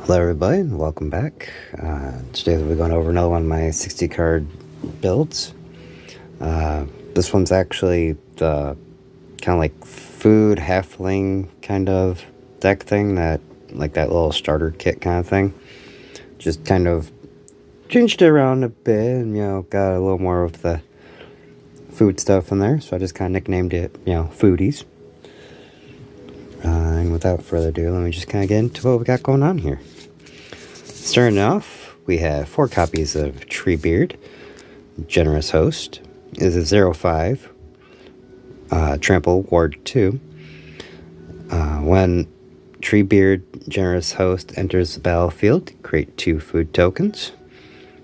Hello everybody and welcome back. Today we're going over another one of my 60 card builds. This one's actually the kind of like food halfling kind of deck thing, that little starter kit kind of thing. Just kind of changed it around a bit and got a little more of the food stuff in there, so I just kind of nicknamed it foodies. And without further ado, let me just kind of get into what we got going on here. Starting off, we have 4 copies of Treebeard, Generous Host. It is a 0/5, Trample Ward 2. When Treebeard, Generous Host enters the battlefield, create 2 food tokens.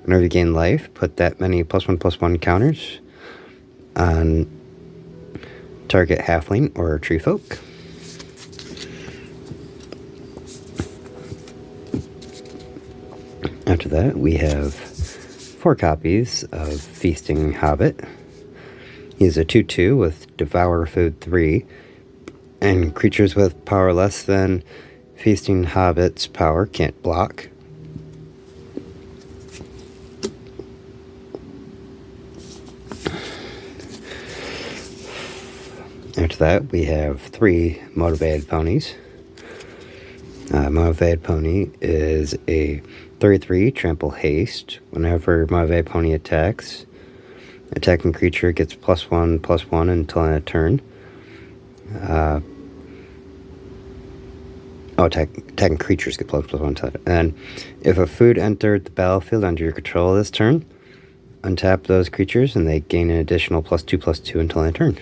Whenever you gain life, put that many +1/+1 counters on target halfling or tree folk. After that, we have 4 copies of Feasting Hobbit. He's a 2/2 with Devour Food 3, and creatures with power less than Feasting Hobbit's power can't block. After that, we have 3 Motivated Ponies. Motivated Pony is a 33 Trample Haste. Whenever Motivated Pony attacks, attacking creature gets +1/+1 until end of turn. Attacking creatures get +1/+1 until end. And if a food entered the battlefield under your control this turn, untap those creatures and they gain an additional +2/+2 until end of turn.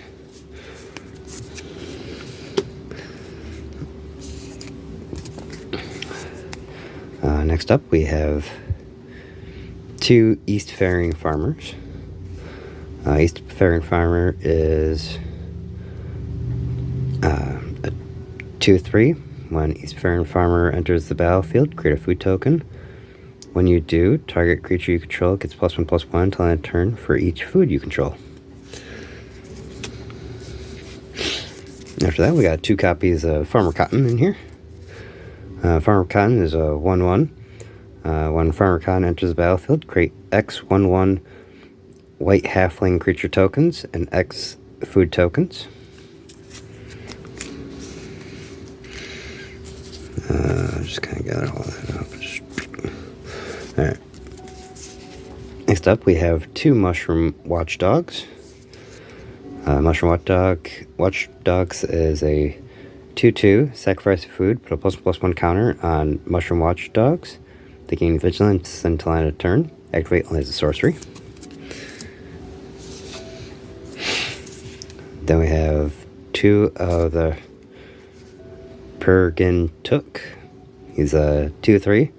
Next up, we have 2 Eastfaring Farmers. Eastfaring Farmer is a 2/3. When Eastfaring Farmer enters the battlefield, create a food token. When you do, target creature you control gets +1/+1 until end of turn for each food you control. After that, we got 2 copies of Farmer Cotton in here. Farmer Cotton is a 1/1. When Farmer Cotton enters the battlefield, create X 1/1 white halfling creature tokens and X food tokens. Just kind of got all that up. Alright. Next up, we have 2 Mushroom Watchdogs. Mushroom Watchdogs is a 2/2, sacrifice food, put a +1/+1 counter on Mushroom Watchdogs. They gain Vigilance until end of turn. Activate only as a sorcery. Then we have 2 of the Pergintook. He's a 2/3.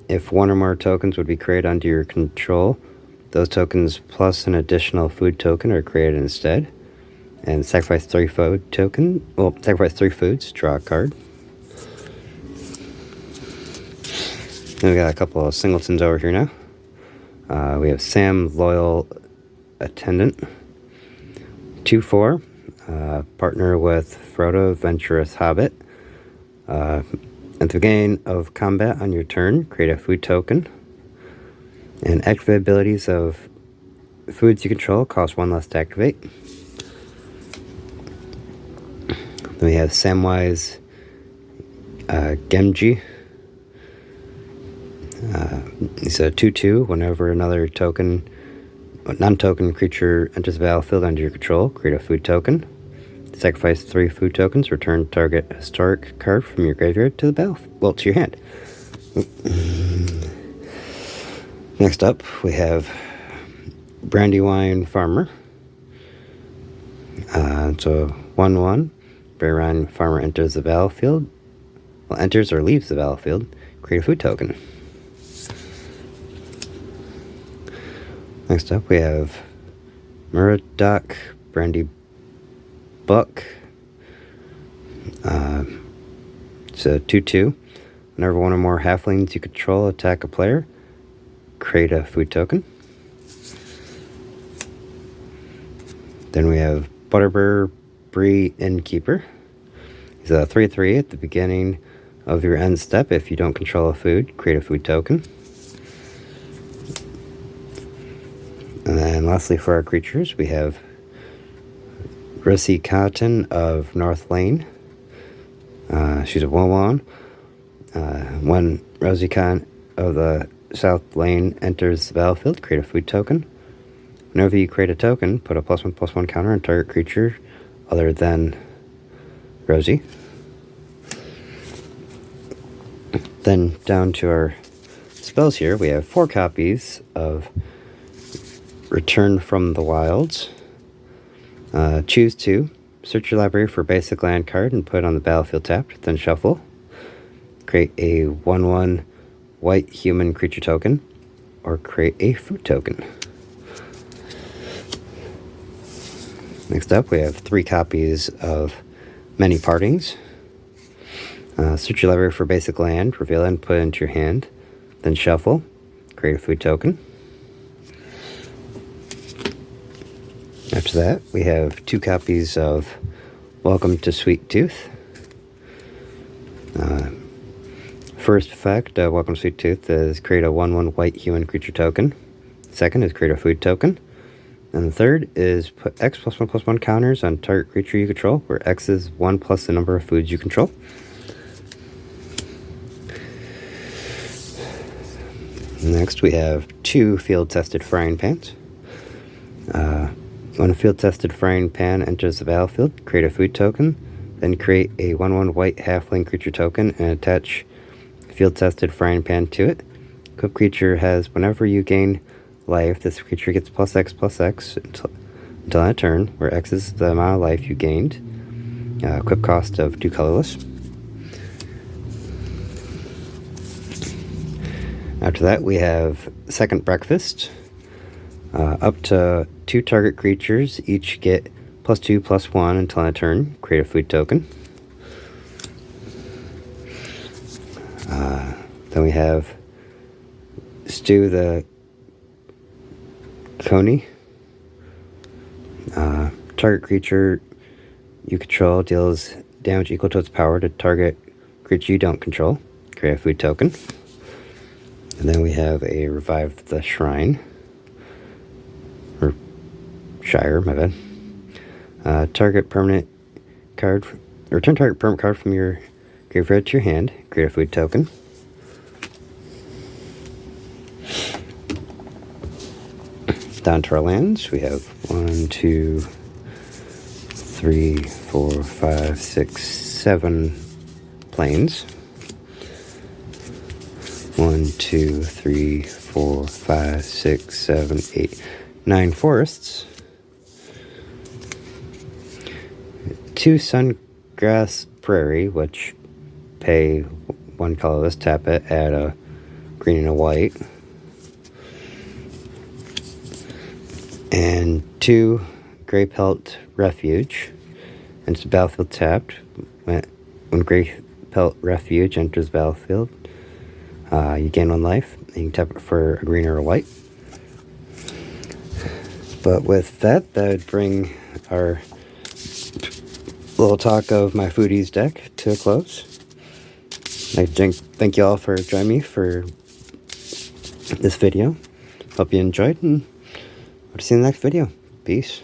If 1 or more tokens would be created under your control, those tokens plus an additional food token are created instead. And sacrifice 3 food token. Well, sacrifice 3 foods, draw a card. Then we got a couple of singletons over here now. We have Sam, Loyal Attendant. 2/4. Partner with Frodo, Venturous Hobbit. At the beginning of combat on your turn, create a food token. And activate abilities of foods you control cost 1 less to activate. Then we have Samwise Gamgee. He's a 2/2. Whenever another non-token creature enters the battlefield under your control, create a food token. Sacrifice 3 food tokens. Return target historic card from your graveyard to the to your hand. Next up, we have Brandywine Farmer. It's a 1/1. Brandywine Farmer enters the battlefield. Well, enters or leaves the battlefield. Create a food token. Next up, we have Murdoch Brandy Buck. It's a 2/2. Whenever 1 or more halflings you control attack a player, create a food token. Then we have Butterbur Bree Innkeeper. He's a 3/3. At the beginning of your end step, if you don't control a food, create a food token. And then lastly, for our creatures, we have Russie Cotton of North Lane. She's a 1/1. When Rosie Cotton of the South Lane enters the battlefield, create a food token. Whenever you create a token, put a +1/+1 counter on target creature other than Rosie. Then down to our spells here, we have 4 copies of Return from the Wilds. Choose 2. Search your library for a basic land card and put it on the battlefield tapped, then shuffle. Create a 1/1 white human creature token, or create a food token. Next up, we have 3 copies of Many Partings. Search your library for basic land, reveal it and put it into your hand, then shuffle, create a food token. After that, we have 2 copies of Welcome to Sweet Tooth. First effect, Welcome to Sweet Tooth, is create a 1/1 white human creature token. Second is create a food token. And the third is put X +1/+1 counters on target creature you control, where X is 1 plus the number of foods you control. Next, we have 2 field-tested frying pans. When a field-tested frying pan enters the battlefield, create a food token, then create a 1/1 white halfling creature token and attach field-tested frying pan to it. Equipped creature has, whenever you gain life, this creature gets +X/+X until end of turn, where X is the amount of life you gained. Equip cost of 2 colorless. After that, we have Second Breakfast. Up to 2 target creatures each get +2/+1 until end of turn. Create a food token. Then we have Stew the Coney. Target creature you control deals damage equal to its power to target creature you don't control. Create a food token. And then we have a Revive the Shrine. Or Shire, my bad. Target permanent card. Return target permanent card from your graveyard to your hand. Create a food token. Down to our lands, we have 1, 2, 3, 4, 5, 6, 7 plains. 1, 2, 3, 4, 5, 6, 7, 8, 9 forests. 2 Sungrass Prairie, which pay 1 colorless, tap it, add a green and a white. And 2 Grey Pelt Refuge. And it's battlefield tapped. When Grey Pelt Refuge enters the battlefield, you gain 1 life. You can tap it for a green or a white. But with that, that would bring our little talk of my Foodies deck to a close. I thank you all for joining me for this video. Hope you enjoyed, and hope to see you in the next video. Peace.